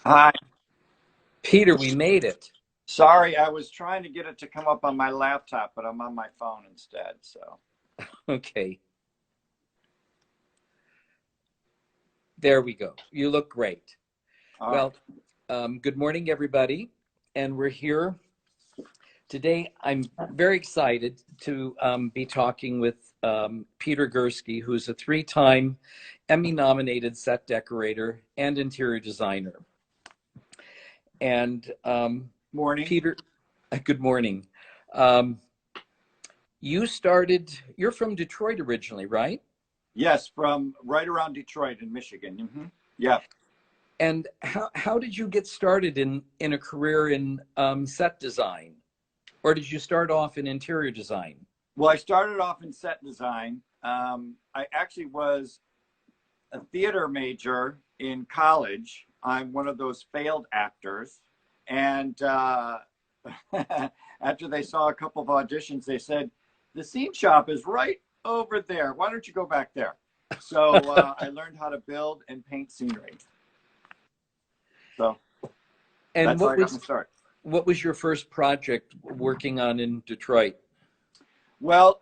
Hi. Peter, we made it. Sorry, I was trying to get it to come up on my laptop, but I'm on my phone instead. So, Okay, there we go. You look great. all right. Well, good morning, everybody. And we're here today. I'm very excited to be talking with Peter Gurski, who's a three-time Emmy-nominated set decorator and interior designer. And Morning. Peter, good morning. You're from Detroit originally, right? Yes, from right around Detroit in Michigan. Yeah. And how did you get started in a career in set design, or did you start off in interior design? Well, I started off in set design. I actually was a theater major in college. I'm one of those failed actors. And after they saw a couple of auditions, they said, the scene shop is right over there. Why don't you go back there? So I learned how to build and paint scenery. So And that's how I got my start. what was your first project working on in Detroit? Well,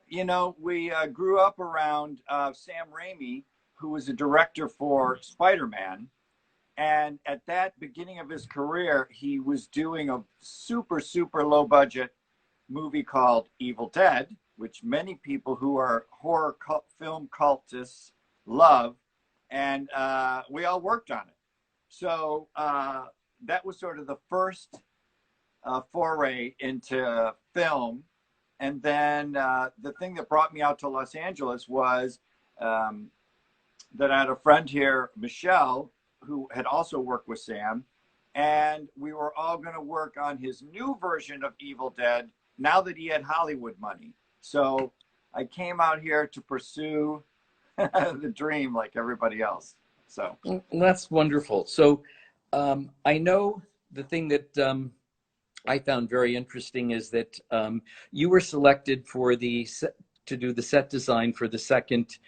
we grew up around Sam Raimi, who was a director for Spider-Man. And at that beginning of his career, he was doing a super, super low budget movie called Evil Dead, which many people who are film cultists love. And we all worked on it. So that was sort of the first foray into film. And then the thing that brought me out to Los Angeles was that I had a friend here, Michelle, who had also worked with Sam, and we were all going to work on his new version of Evil Dead now that he had Hollywood money. So I came out here to pursue the dream like everybody else. So, Well, that's wonderful. So I know the thing that I found very interesting is that you were selected for to do the set design for the second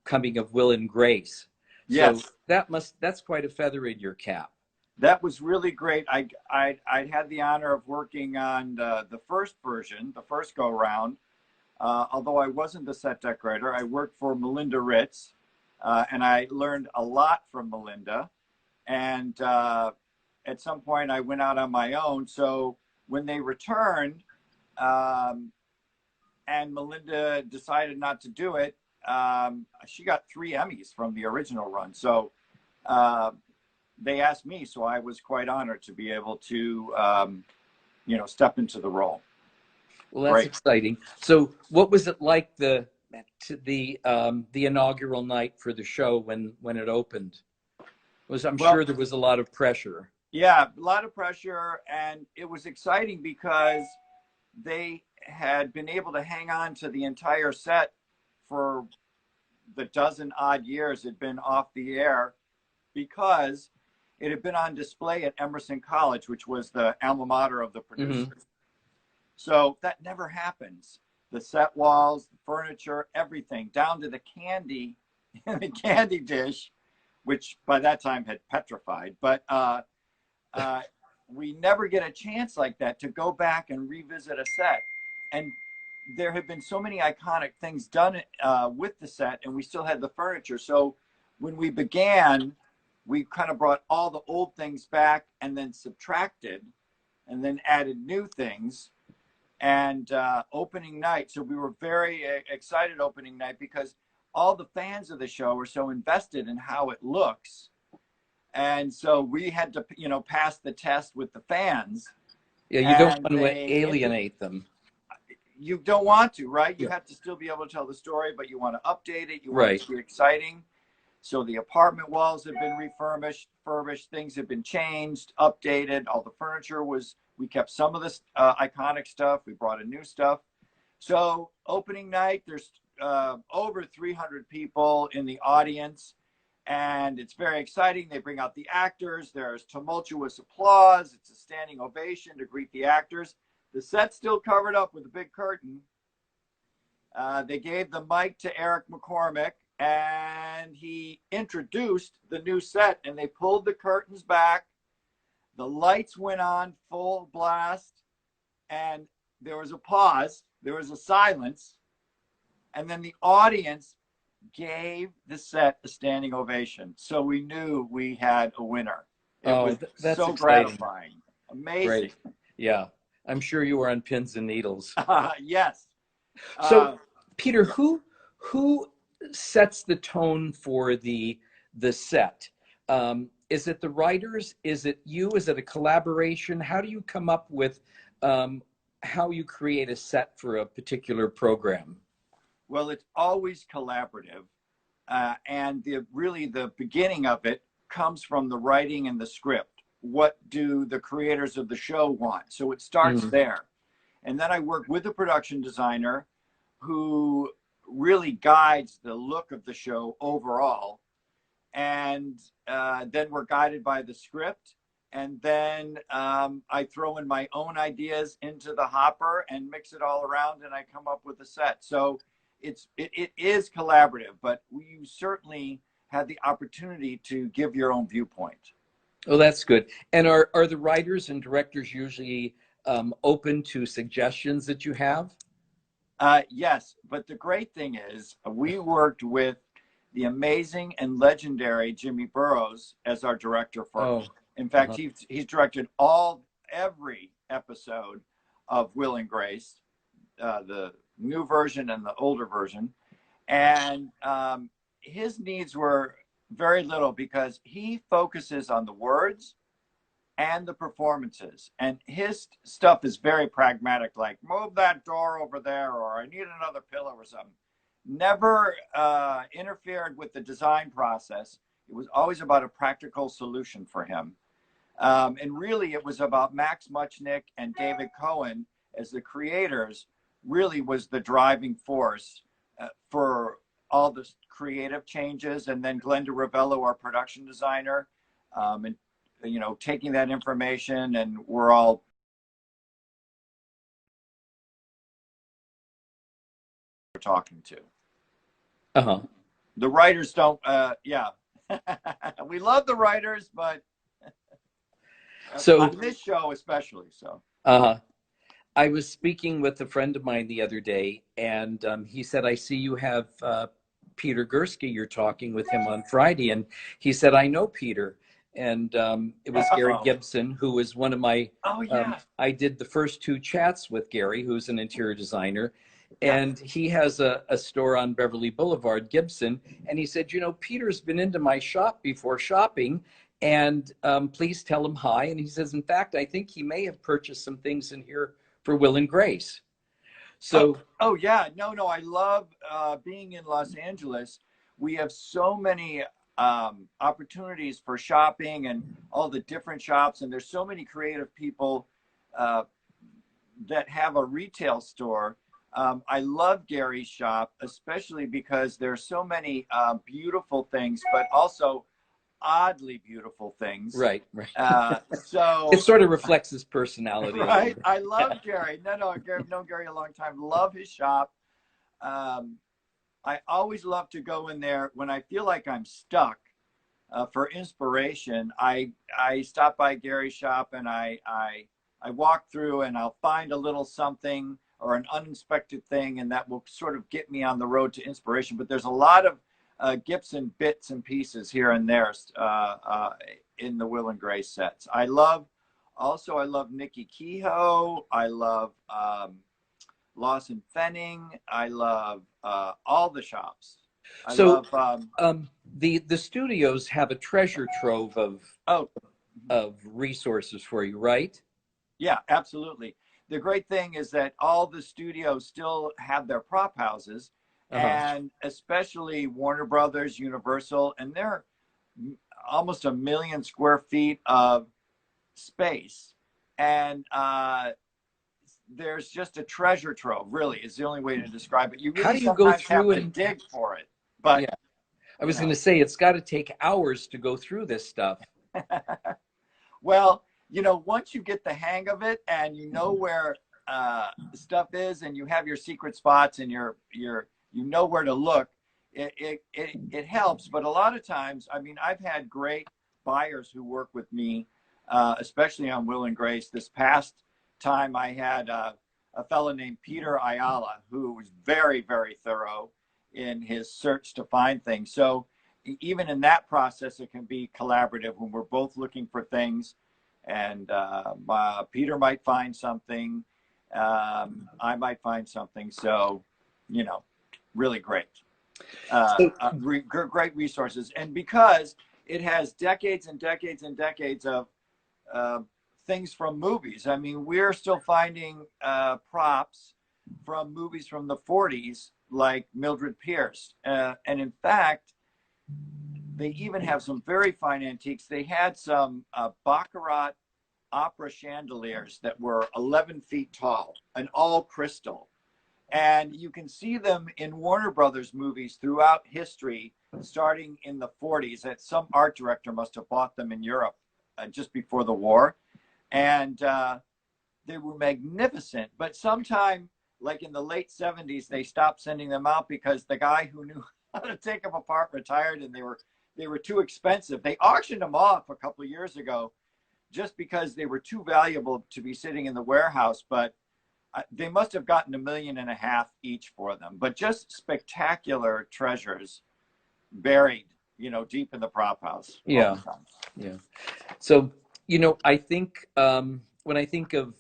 coming of Will and Grace. So yes, that's quite a feather in your cap. that was really great. I had the honor of working on the first version, the first go round. Although I wasn't the set decorator, I worked for Melinda Ritz, and I learned a lot from Melinda. And at some point, I went out on my own. So when they returned, um, and Melinda decided not to do it, she got 3 Emmys from the original run. So uh, they asked me, so I was quite honored to be able to, step into the role. Well, that's Great. exciting. So what was it like the inaugural night for the show when it opened? I'm Well, sure there was a lot of pressure. yeah, a lot of pressure, and it was exciting because they had been able to hang on to the entire set for the dozen odd years it had been off the air because it had been on display at Emerson College, which was the alma mater of the Hmm. producers. So that never happens. The set walls, the furniture, everything, down to the candy in the candy dish, which by that time had petrified. But uh, we never get a chance like that to go back and revisit a set. And there have been so many iconic things done with the set, and we still had the furniture. So when we began, we kind of brought all the old things back and then subtracted and then added new things. And opening night, so we were very excited opening night because all the fans of the show were so invested in how it looks, and so we had to pass the test with the fans, Yeah, you don't and want to alienate them. you don't want to, right? You Yeah, have to still be able to tell the story, but you want to update it, you want it right. to be exciting. So the apartment walls have been refurbished, things have been changed, updated. All the furniture was, we kept some of this iconic stuff, we brought in new stuff. So opening night, there's over 300 people in the audience, and it's very exciting. They bring out the actors. There's tumultuous applause. It's a standing ovation to greet the actors. The set's still covered up with a big curtain. They gave the mic to Eric McCormick, and he introduced the new set, and they pulled the curtains back, The lights went on full blast, and there was a pause, there was a silence, and then the audience gave the set a standing ovation. So we knew we had a winner. It was that's so exciting. gratifying. Amazing. Great. Yeah. I'm sure you were on pins and needles. Yes. So, Peter, who sets the tone for the set? Is it the writers? Is it you? Is it a collaboration? How do you come up with how you create a set for a particular program? Well, it's always collaborative, and really the beginning of it comes from the writing and the script. What do the creators of the show want? So it starts there, and then I work with a production designer who really guides the look of the show overall, and then we're guided by the script. And then I throw in my own ideas into the hopper and mix it all around, and I come up with a set. So it is collaborative, but you certainly have the opportunity to give your own viewpoint. Oh, that's good. And are the writers and directors usually open to suggestions that you have? Yes, but the great thing is we worked with the amazing and legendary Jimmy Burrows as our director first. In fact, he's directed every episode of Will and Grace, the new version and the older version. And his needs were very little because he focuses on the words and the performances. And his stuff is very pragmatic, like move that door over there, or I need another pillow or something. Never interfered with the design process. It was always about a practical solution for him. And really, it was about Max Muchnick and David Cohen as the creators, really was the driving force for all the creative changes. And then Glenda Ravello, our production designer, and taking that information, and we're all talking to. The writers don't, we love the writers, but so on this show especially. So I was speaking with a friend of mine the other day, and he said, I see you have Peter Gurski, you're talking with him on Friday. And he said, I know Peter. And it was Gary Gibson, who was one of my, I did the first 2 chats with Gary, who's an interior designer. And he has a store on Beverly Boulevard, Gibson. And he said, Peter's been into my shop before shopping, and please tell him hi. And he says, in fact, I think he may have purchased some things in here for Will and Grace. So, yeah, no, I love being in Los Angeles. We have so many opportunities for shopping and all the different shops, and there's so many creative people that have a retail store. I love Gary's shop, especially because there's so many beautiful things, but also oddly beautiful things. Right. So it sort of reflects his personality. Right. I love Gary. No, I've known Gary a long time. Love his shop. I always love to go in there when I feel like I'm stuck for inspiration. I stop by Gary's shop, and I walk through, and I'll find a little something or an unexpected thing, and that will sort of get me on the road to inspiration. But there's a lot of Gibson bits and pieces here and there in the Will and Grace sets. I love Nikki Kehoe. I love Lawson Fenning. I love all the shops. The studios have a treasure trove of resources for you, right? Yeah, absolutely. The great thing is that all the studios still have their prop houses, and especially Warner Brothers, Universal, and they're almost 1 million square feet of space. And there's just a treasure trove, really, is the only way to describe it. You really How do you go through have to dig for it. But yeah. I was going to say, it's got to take hours to go through this stuff. Well, once you get the hang of it, and you know where stuff is, and you have your secret spots, and you know where to look, it helps. But a lot of times, I mean, I've had great buyers who work with me especially on Will and Grace. This past time I had a fellow named Peter Ayala, who was very, very thorough in his search to find things. So even in that process, it can be collaborative when we're both looking for things, and Peter might find something, I might find something. So, you know, really great. Great resources. And because it has decades and decades and decades of things from movies. I mean, we're still finding props from movies from the 40s, like Mildred Pierce. And in fact, they even have some very fine antiques. They had some Baccarat opera chandeliers that were 11 feet tall and all crystal. And you can see them in Warner Brothers movies throughout history, starting in the 40s. That some art director must have bought them in Europe just before the war. And they were magnificent. But sometime, like in the late 70s, they stopped sending them out because the guy who knew how to take them apart retired, and they were too expensive. They auctioned them off a couple of years ago just because they were too valuable to be sitting in the warehouse. But they must have gotten $1.5 million each for them. But just spectacular treasures buried, you know, deep in the prop house. Yeah, yeah. So, you know, I think when I think of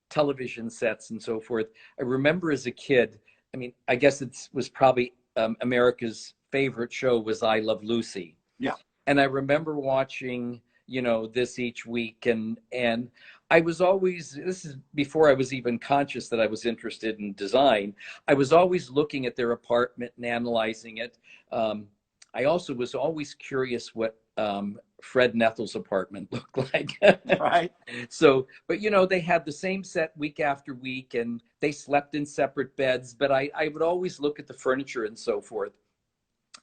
television sets and so forth, I remember as a kid, I mean, I guess it was probably America's favorite show was I Love Lucy. Yeah. And I remember watching, you know, this each week, and I was always, this is before I was even conscious that I was interested in design, I was always looking at their apartment and analyzing it. I also was always curious what Fred and Ethel's apartment looked like. Right. So, but you know, they had the same set week after week, and they slept in separate beds, but I would always look at the furniture and so forth.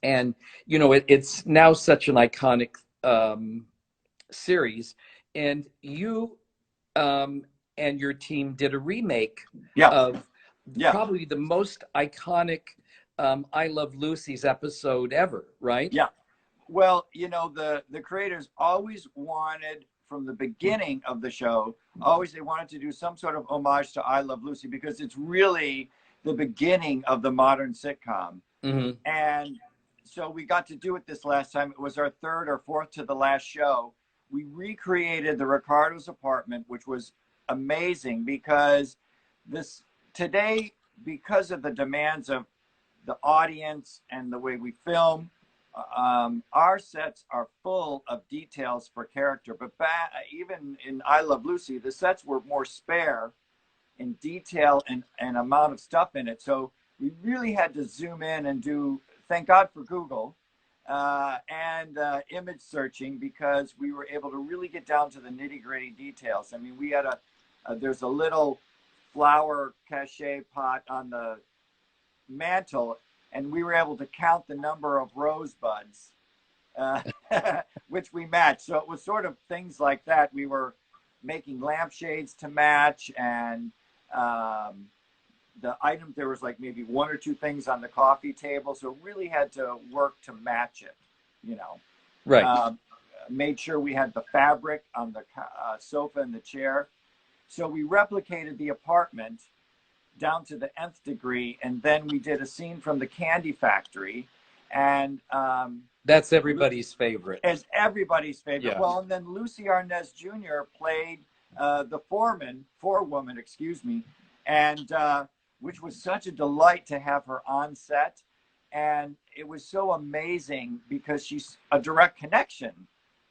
And, you know, it's now such an iconic series, and you and your team did a remake of probably the most iconic I Love Lucy's episode ever, right? Yeah. Well, you know, the creators always wanted, from the beginning of the show, they wanted to do some sort of homage to I Love Lucy, because it's really the beginning of the modern sitcom. Mm-hmm. And so we got to do it this last time. It was our third or fourth to the last show. We recreated the Ricardo's apartment, which was amazing, because today, because of the demands of the audience and the way we film, our sets are full of details for character. But even in I Love Lucy, the sets were more spare in detail and amount of stuff in it. So we really had to zoom in and do, thank God for Google and image searching, because we were able to really get down to the nitty-gritty details. I mean, we had there's a little flower cachet pot on the mantle, and we were able to count the number of rosebuds, which we matched. So it was sort of things like that. We were making lampshades to match, and the item, there was like maybe one or two things on the coffee table. So really had to work to match it, you know. Right. Made sure we had the fabric on the sofa and the chair. So we replicated the apartment down to the nth degree, and then we did a scene from the candy factory, and that's everybody's favorite. As everybody's favorite. Yeah. Well, and then Lucy Arnaz Jr. played the forewoman, excuse me, and which was such a delight to have her on set, and it was so amazing because she's a direct connection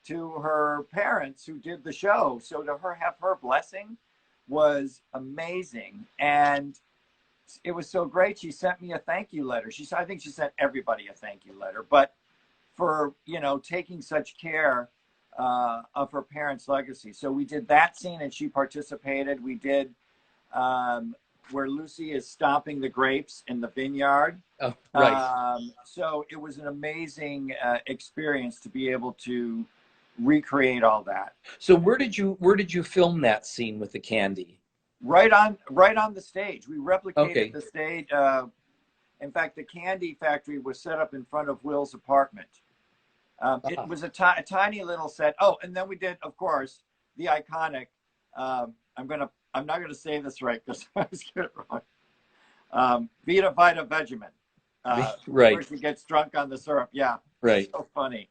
to her parents who did the show. So to have her blessing was amazing, and it was so great. She sent me a thank you letter. I think she sent everybody a thank you letter, but for, you know, taking such care of her parents' legacy. So we did that scene, and she participated. We did where Lucy is stomping the grapes in the vineyard. Oh, right. So it was an amazing experience to be able to recreate all that. So where did you film that scene with the candy? Right on the stage. We replicated the stage. In fact, the candy factory was set up in front of Will's apartment. It was a tiny little set. Oh, and then we did, of course, the iconic. I'm not gonna say this right because I was getting it wrong. Vita Vita Vegemin, where Right, she gets drunk on the syrup. Yeah, right. so funny.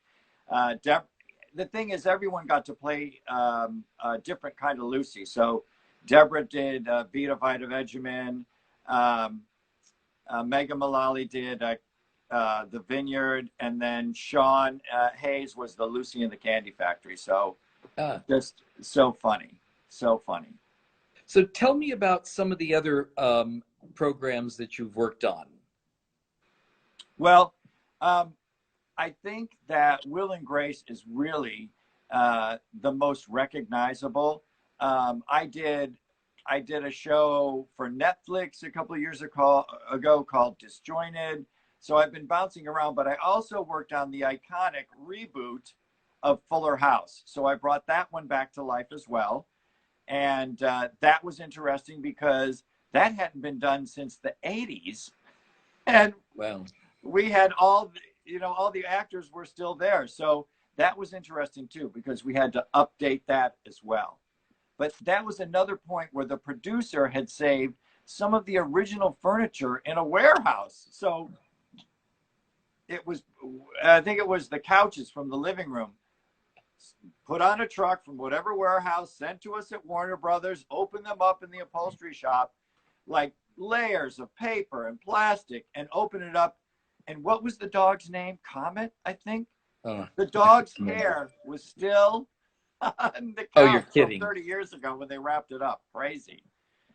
The thing is, everyone got to play a different kind of Lucy. So Deborah did Vita Vita Vegemin. Megan Mullally did the Vineyard, and then Sean Hayes was the Lucy in the Candy Factory. So Ah. just so funny, so funny. So tell me about some of the other programs that you've worked on. Well, I think that Will and Grace is really the most recognizable. I did a show for Netflix a couple of years ago called Disjointed. So I've been bouncing around, but I also worked on the iconic reboot of Fuller House. So I brought that one back to life as well. And that was interesting because that hadn't been done since the 80s. And Wow. we had all the actors were still there. So that was interesting too, because we had to update that as well. But that was another point where the producer had saved some of the original furniture in a warehouse. So I think it was the couches from the living room, put on a truck from whatever warehouse, sent to us at Warner Brothers, open them up in the upholstery shop, like layers of paper and plastic, and open it up. And what was the dog's name? Comet, I think. The dog's hair was still on the Oh, you're couch from kidding. 30 years ago when they wrapped it up. Crazy.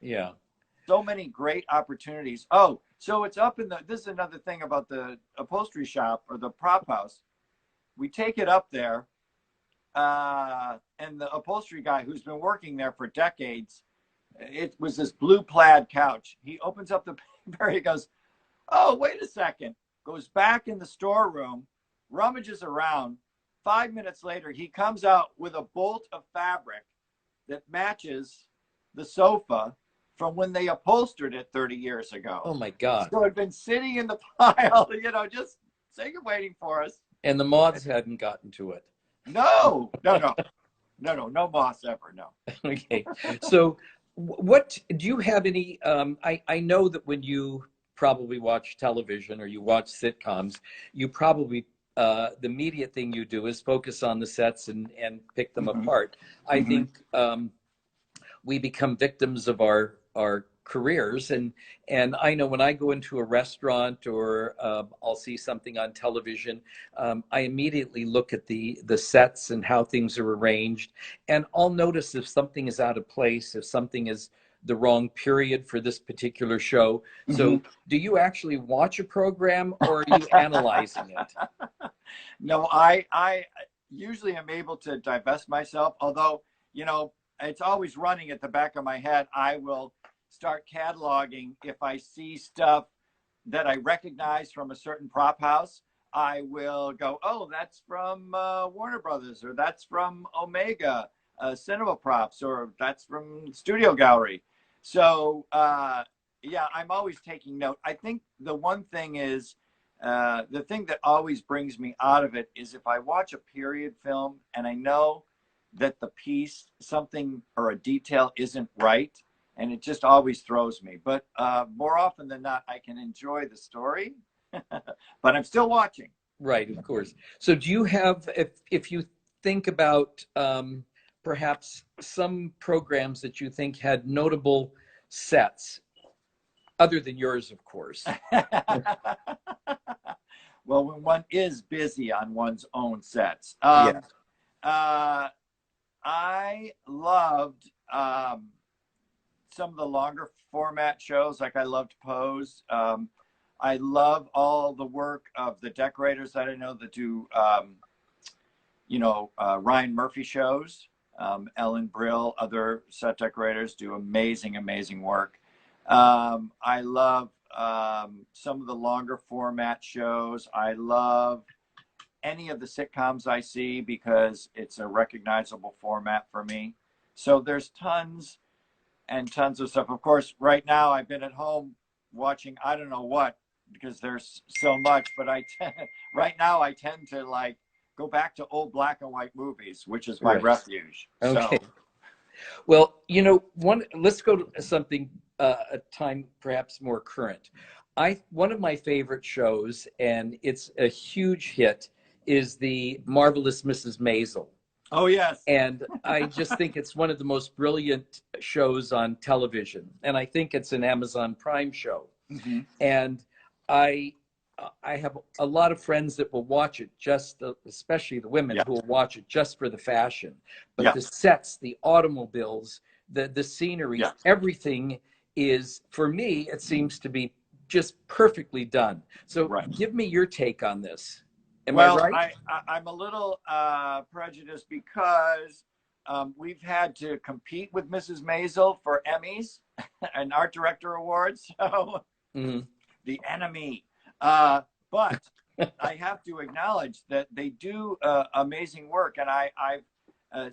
Yeah. So many great opportunities. Oh, so it's up in this is another thing about the upholstery shop or the prop house. We take it up there, and the upholstery guy who's been working there for decades, it was this blue plaid couch. He opens up the paper, he goes, oh, wait a second, goes back in the storeroom, rummages around. 5 minutes later, he comes out with a bolt of fabric that matches the sofa from when they upholstered it 30 years ago. Oh my God. So it had been sitting in the pile, just sitting and waiting for us. And the moths hadn't gotten to it. No moss ever, no. Okay. So what do you have any, I know that when you probably watch television or you watch sitcoms, you probably, the immediate thing you do is focus on the sets and pick them apart. I think we become victims of our careers, and I know when I go into a restaurant or I'll see something on television, I immediately look at the sets and how things are arranged, and I'll notice if something is out of place, if something is the wrong period for this particular show. So do you actually watch a program or are you analyzing it? No, I usually am able to divest myself, although, it's always running at the back of my head. I will start cataloging. If I see stuff that I recognize from a certain prop house, I will go, oh, that's from Warner Brothers, or that's from Omega Cinema Props, or that's from Studio Gallery. So, yeah, I'm always taking note. I think the one thing is, the thing that always brings me out of it is if I watch a period film and I know that the piece, something or a detail isn't right, and it just always throws me. But more often than not, I can enjoy the story, but I'm still watching. Right, of course. So do you have, if you think about perhaps some programs that you think had notable sets, other than yours, of course? Well, when one is busy on one's own sets. Yeah. I loved some of the longer format shows, like I loved Pose. I love all the work of the decorators that I know that do, Ryan Murphy shows. Ellen Brill, other set decorators do amazing, amazing work. I love some of the longer format shows. I love any of the sitcoms I see because it's a recognizable format for me. So there's tons and tons of stuff. Of course, right now I've been at home watching I don't know what because there's so much, but right now I tend to go back to old black and white movies, which is my Right. refuge. Okay. So, Well, let's go to something a time perhaps more current. One of my favorite shows, and it's a huge hit, is the Marvelous Mrs. Maisel. oh yes, And I just think it's one of the most brilliant shows on television. And I think it's an Amazon Prime show. mm-hmm. And I I have a lot of friends that will watch it especially the women Yeah. who will watch it just for the fashion. But Yeah. the sets, the automobiles, the scenery, Yeah. everything is, for me, it seems to be just perfectly done. So Right. give me your take on this. Am Well, I right? I'm a little prejudiced because we've had to compete with Mrs. Maisel for Emmys and Art Director Awards. So Mhm. the enemy. But I have to acknowledge that they do amazing work. And I've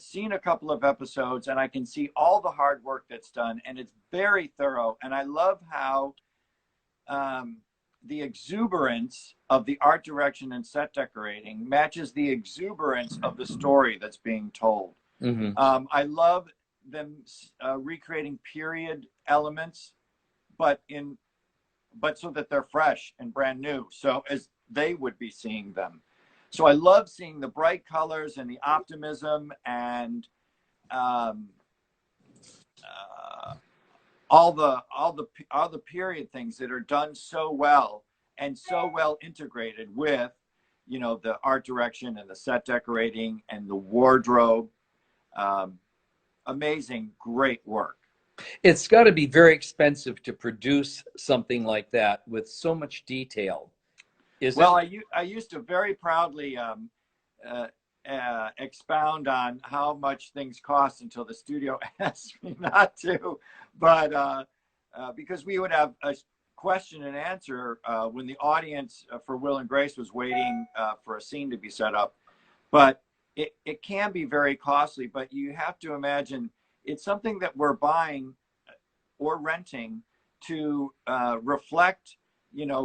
seen a couple of episodes and I can see all the hard work that's done. And it's very thorough. And I love how the exuberance of the art direction and set decorating matches the exuberance of the story that's being told. Mhm. I love them recreating period elements, but so that they're fresh and brand new, so as they would be seeing them. So I love seeing the bright colors and the optimism and all the period things that are done so well and so well integrated with, the art direction and the set decorating and the wardrobe. Amazing, great work. It's got to be very expensive to produce something like that with so much detail. Well, I used to very proudly expound on how much things cost until the studio asked me not to, but because we would have a question and answer when the audience for Will and Grace was waiting for a scene to be set up. But it can be very costly, but you have to imagine it's something that we're buying or renting to reflect,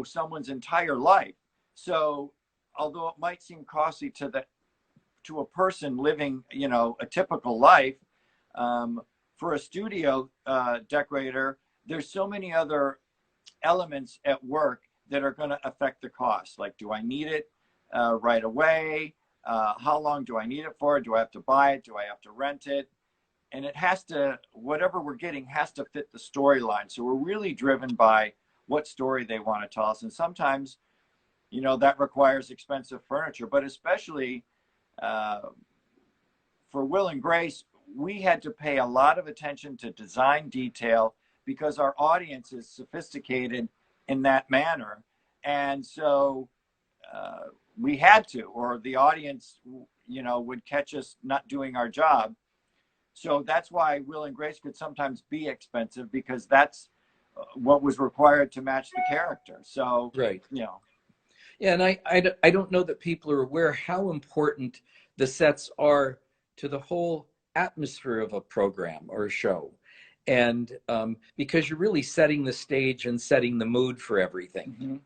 someone's entire life. So although it might seem costly to a person living, a typical life, for a studio decorator, there's so many other elements at work that are going to affect the cost. Like, do I need it right away? How long do I need it for? Do I have to buy it? Do I have to rent it? And it has to, whatever we're getting has to fit the storyline. So we're really driven by what story they want to tell us. And sometimes, that requires expensive furniture, but especially for Will and Grace, we had to pay a lot of attention to design detail because our audience is sophisticated in that manner. And so we had to, or the audience, would catch us not doing our job. So that's why Will and Grace could sometimes be expensive, because that's what was required to match the character. So, right. Yeah, and I don't know that people are aware how important the sets are to the whole atmosphere of a program or a show. And because you're really setting the stage and setting the mood for everything. Mm-hmm.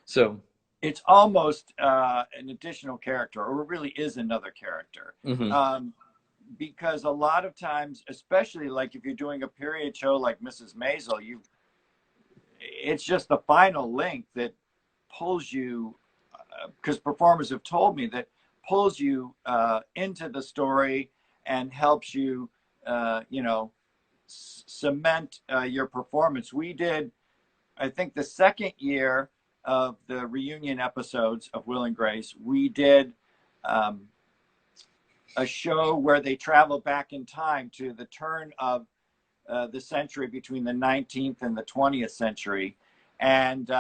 So it's almost an additional character, or it really is another character. Mm-hmm. Because a lot of times, especially like if you're doing a period show like Mrs. Maisel, it's just the final link that pulls you, because performers have told me that pulls you into the story and helps you, cement your performance. We did, I think, the second year of the reunion episodes of Will and Grace, we did a show where they travel back in time to the turn of the century, between the 19th and the 20th century. And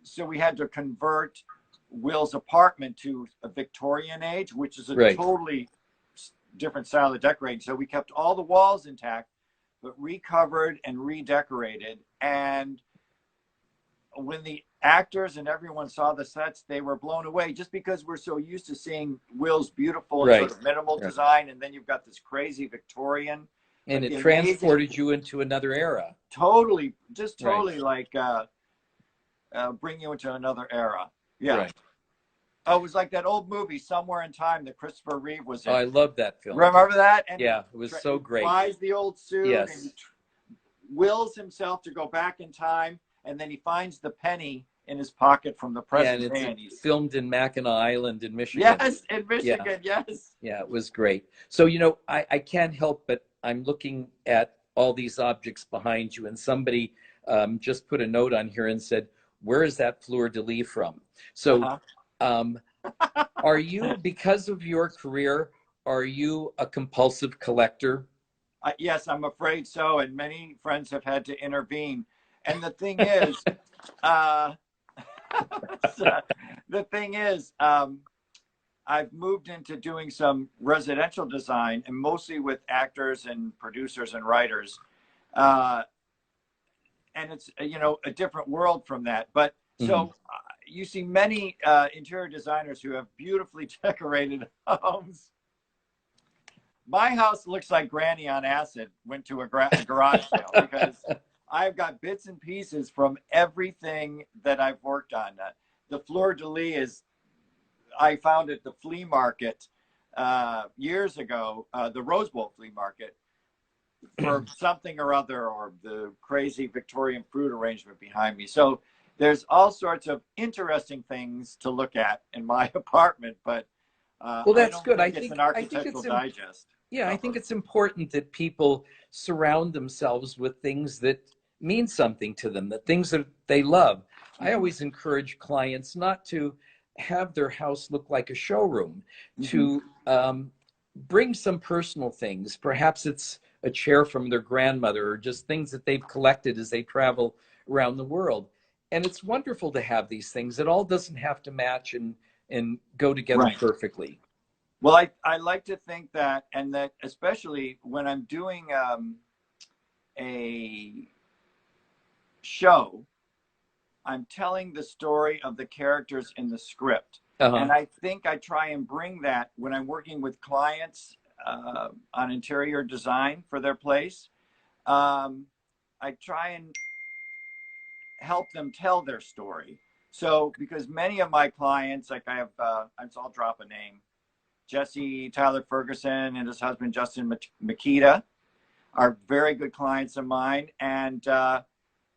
so we had to convert Will's apartment to a Victorian age, which is a right. Totally different style of decorating. So we kept all the walls intact, but recovered and redecorated. And when the actors and everyone saw the sets, they were blown away, just because we're so used to seeing Will's beautiful right. sort of minimal right. design, and then you've got this crazy Victorian. And it transported you into another era. Totally, just totally right. like bring you into another era. Yeah. Right. Oh, it was like that old movie, Somewhere in Time, that Christopher Reeve was Oh, in. I love that film. Remember that? And Yeah, it was so great. he buys the old suit and he Yes. wills himself to go back in time, and then he finds the penny in his pocket from the Yeah, and present day. And it's filmed in Mackinac Island in Michigan. Yes, in Michigan, Yeah. yes. Yeah, it was great. So, I can't help but I'm looking at all these objects behind you, and somebody just put a note on here and said, "Where is that fleur-de-lis from?" So, um, are you, because of your career, are you a compulsive collector? Yes, I'm afraid so, and many friends have had to intervene. And the thing is, uh, the thing is, I've moved into doing some residential design, and mostly with actors and producers and writers. Uh, and it's, a different world from that. But so you see many interior designers who have beautifully decorated homes. My house looks like Granny on acid went to a garage sale, because I've got bits and pieces from everything that I've worked on. The fleur-de-lis is, I found at the flea market years ago, the Rose Bowl flea market, for something or other, or the crazy Victorian fruit arrangement behind me. So there's all sorts of interesting things to look at in my apartment, but Well, that's good. I think it's an architectural digest. Yeah, I think it's important that people surround themselves with things that mean something to them, the things that they love. I always encourage clients not to have their house look like a showroom, to bring some personal things. Perhaps it's a chair from their grandmother, or just things that they've collected as they travel around the world. And it's wonderful to have these things. It all doesn't have to match and go together perfectly. Well, I like to think that, and that especially when I'm doing a show, I'm telling the story of the characters in the script. And I think I try and bring that when I'm working with clients on interior design for their place. I try and help them tell their story. So, because many of my clients, like I have, I'll drop a name, Jesse Tyler Ferguson and his husband, Justin Makita, are very good clients of mine. And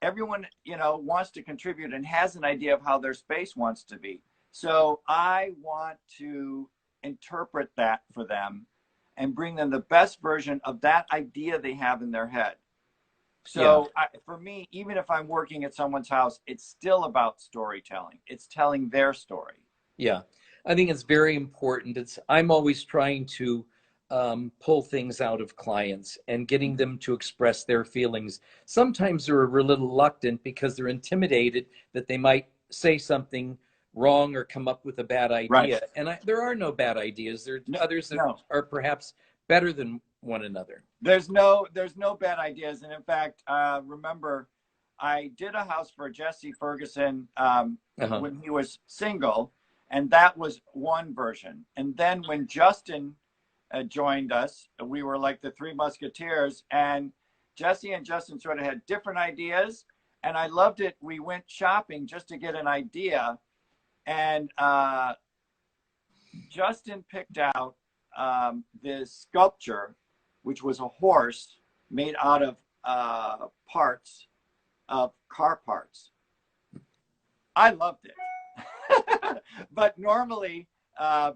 everyone, wants to contribute and has an idea of how their space wants to be. So I want to interpret that for them and bring them the best version of that idea they have in their head. So for me, even if I'm working at someone's house, it's still about storytelling. It's telling their story. Yeah, I think it's very important. I'm always trying to pull things out of clients and getting them to express their feelings. Sometimes they're a little reluctant because they're intimidated that they might say something wrong or come up with a bad idea. Right. And there are no bad ideas. There are others that are perhaps better than one another. There's no bad ideas. And in fact, remember, I did a house for Jesse Ferguson when he was single, and that was one version. And then when Justin joined us, we were like the Three Musketeers, and Jesse and Justin sort of had different ideas, and I loved it. We went shopping just to get an idea, and Justin picked out this sculpture, which was a horse made out of parts of car parts. I loved it. But normally,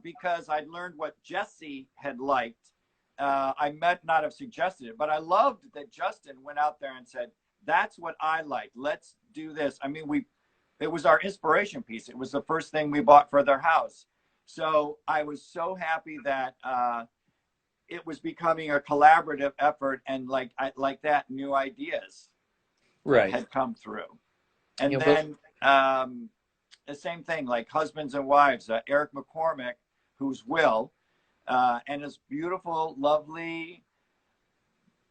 because I'd learned what Jesse had liked, I might not have suggested it, but I loved that Justin went out there and said, that's what I like. Let's do this. I mean, it was our inspiration piece. It was the first thing we bought for their house. So I was so happy that it was becoming a collaborative effort, and like that, new ideas had come through. And then the same thing, like Husbands and Wives, Eric McCormick, who's Will, and his beautiful, lovely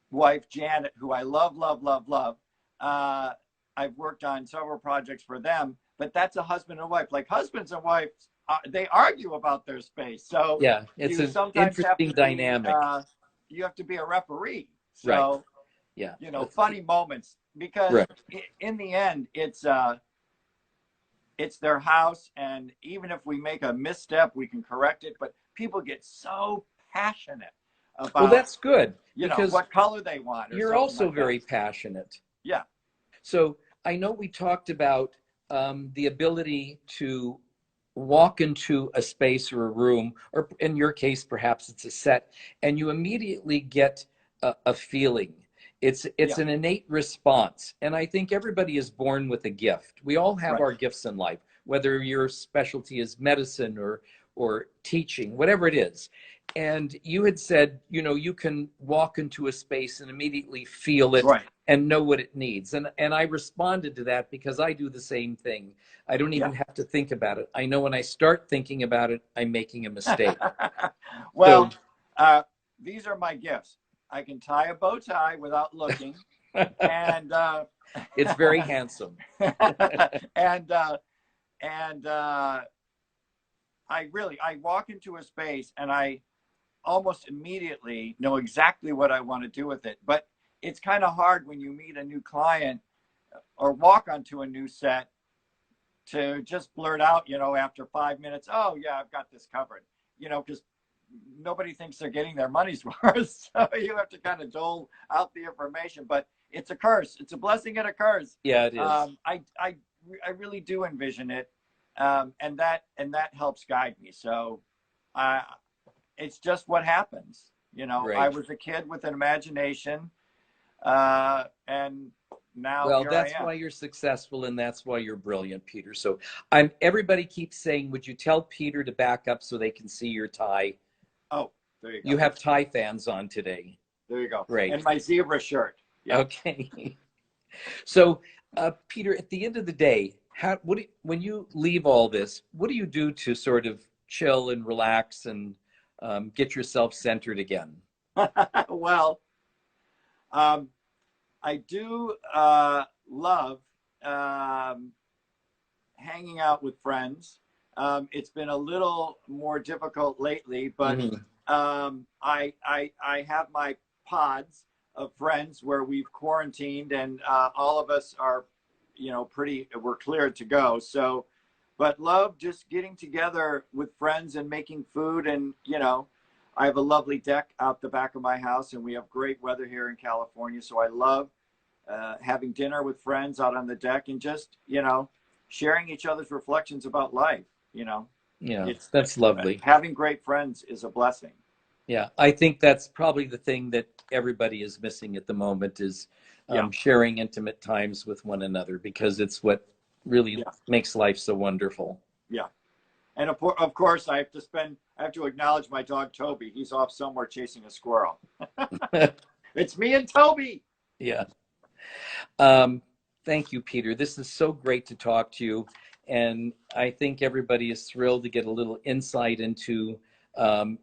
wife, Janet, who I love, love, love, love. I've worked on several projects for them, but that's a husband and wife. Like husbands and wives, they argue about their space. So yeah, it's an interesting dynamic. You have to be a referee. So, funny moments, because in the end, it's it's their house, and even if we make a misstep, we can correct it. But people get so passionate Well, about, that's good you know, because what color they want or you're something also like that. very passionate. Yeah. So I know we talked about the ability to walk into a space or a room, or in your case, perhaps it's a set, and you immediately get a feeling. It's Yeah. an innate response. And I think everybody is born with a gift. We all have Right. our gifts in life, whether your specialty is medicine or teaching, whatever it is. And you had said, you know, you can walk into a space and immediately feel it Right. and know what it needs. And I responded to that because I do the same thing. I don't even Yeah. have to think about it. I know when I start thinking about it, I'm making a mistake. So Well, these are my gifts. I can tie a bow tie without looking, and it's very handsome. and and I walk into a space and I almost immediately know exactly what I want to do with it. But it's kind of hard when you meet a new client or walk onto a new set to just blurt out, you know, after 5 minutes, oh yeah, I've got this covered, you know, because nobody thinks they're getting their money's worth. So you have to kind of dole out the information, but it's a curse. It's a blessing and a curse. Yeah, it is. I really do envision it. And that helps guide me. So it's just what happens. You know, I Right. was a kid with an imagination, and now Well, here I that's am. why you're successful and that's why you're brilliant, Peter. So everybody keeps saying, would you tell Peter to back up so they can see your tie? Oh, there you go. You have tie fans on today. There you go. Great. And my zebra shirt. Yeah. Okay. So, Peter, at the end of the day, when you leave all this, what do you do to sort of chill and relax and get yourself centered again? Well, um, I do love hanging out with friends. It's been a little more difficult lately, but Mhm. I have my pods of friends where we've quarantined, and all of us are, you know, we're cleared to go. So, but love just getting together with friends and making food, and you know, I have a lovely deck out the back of my house, and we have great weather here in California. So I love having dinner with friends out on the deck and just, you know, sharing each other's reflections about life. You know, Yeah, it's that's lovely. having great friends is a blessing. Yeah, I think that's probably the thing that everybody is missing at the moment is Yeah. sharing intimate times with one another because it's what really Yeah. makes life so wonderful. Yeah. And of course, I have to acknowledge my dog, Toby. He's off somewhere chasing a squirrel. It's me and Toby. Yeah. Um, Thank you, Peter. This is so great to talk to you. And I think everybody is thrilled to get a little insight into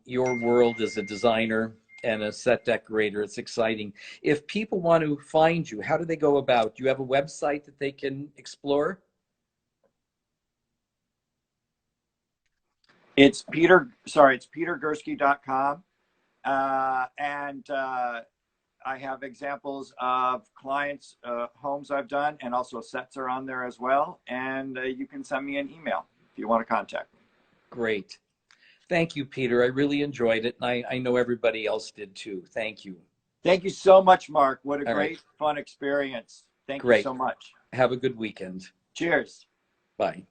your world as a designer and a set decorator. It's exciting. If people want to find you, how do they go about? Do you have a website that they can explore? It's petergurski.com. And I have examples of clients' homes I've done, and also sets are on there as well. And you can send me an email if you want to contact me. Great. Thank you, Peter. I really enjoyed it. And I know everybody else did too. Thank you. Thank you so much, Mark. What a All right. great, fun experience. Thank you Great. so much. Have a good weekend. Cheers. Bye.